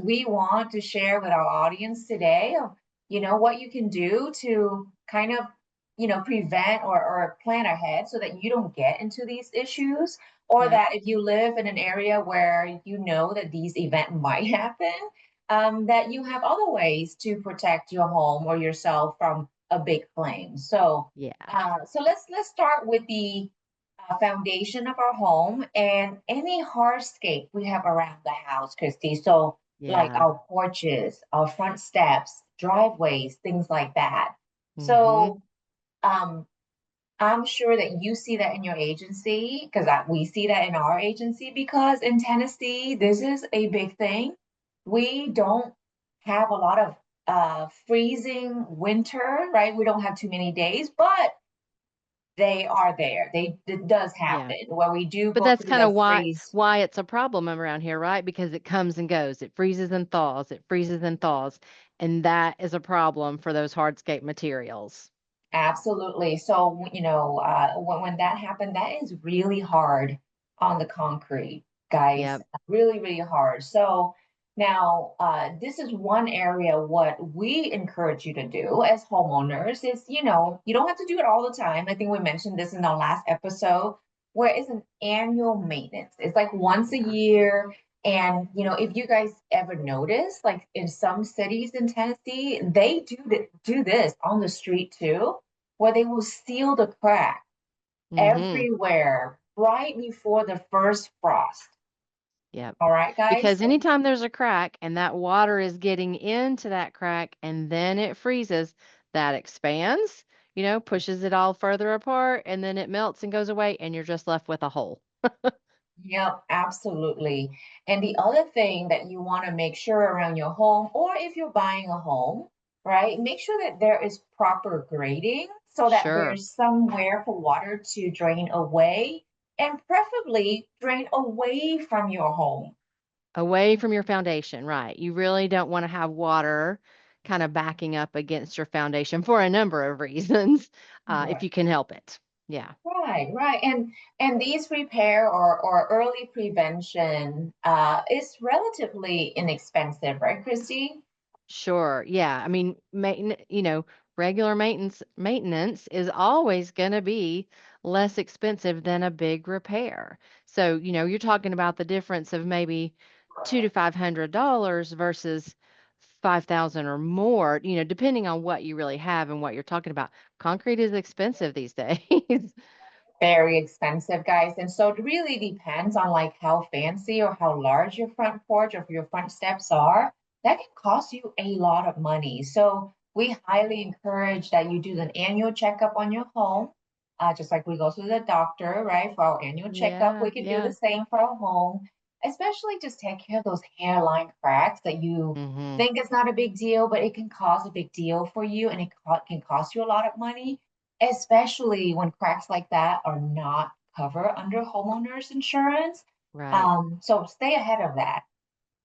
we want to share with our audience today of, what you can do to kind of, prevent or plan ahead so that you don't get into these issues, or Yep. that if you live in an area where you know that these events might happen, that you have other ways to protect your home or yourself from a big claim. So, Yeah. let's start with the foundation of our home and any hardscape we have around the house, Christy. So, like Yeah. our porches, our front steps, driveways, things like that. Mm-hmm. So, um, I'm sure that you see that in your agency because we see that in our agency because in Tennessee, this is a big thing. We don't have a lot of freezing winter, right? We don't have too many days, but they are there. It does Yeah. happen where we do But go that's through kind the of why freeze. why it's a problem around here, right? Because it comes and goes. It freezes and thaws. It freezes and thaws. And that is a problem for those hardscape materials. Absolutely. So, when that happened, that is really hard on the concrete, guys. Yep. Really, really hard. So now, this is one area what we encourage you to do as homeowners is, you don't have to do it all the time. I think we mentioned this in our last episode, where it's an annual maintenance. It's like once a Yeah. year. And if you guys ever notice, like in some cities in Tennessee, they do this on the street too, where they will seal the crack Mhm. everywhere right before the first frost. Yep. All right, guys? Because anytime there's a crack and that water is getting into that crack and then it freezes, that expands, pushes it all further apart and then it melts and goes away and you're just left with a hole. Yep, absolutely. And the other thing that you want to make sure around your home, or if you're buying a home, right, make sure that there is proper grading so that Sure. there's somewhere for water to drain away and preferably drain away from your home. Away from your foundation, right. You really don't want to have water kind of backing up against your foundation for a number of reasons, if Right. you can help it. Yeah. Right, right. And these repair or early prevention is relatively inexpensive, right, Christy? Sure. Yeah. I mean, regular maintenance is always going to be less expensive than a big repair. So, you're talking about the difference of maybe $200 to $500 versus 5,000 or more, depending on what you really have and what you're talking about. Concrete is expensive these days. Very expensive, guys. And so it really depends on like how fancy or how large your front porch or your front steps are. That can cost you a lot of money. So we highly encourage that you do an annual checkup on your home. Just like we go to the doctor, right? For our annual checkup, Yeah, we can do the yeah. same for our home, especially just take care of those hairline cracks that you Mhm. think it's not a big deal, but it can cause a big deal for you and it can cost you a lot of money, especially when cracks like that are not covered under homeowners insurance. Right. So stay ahead of that.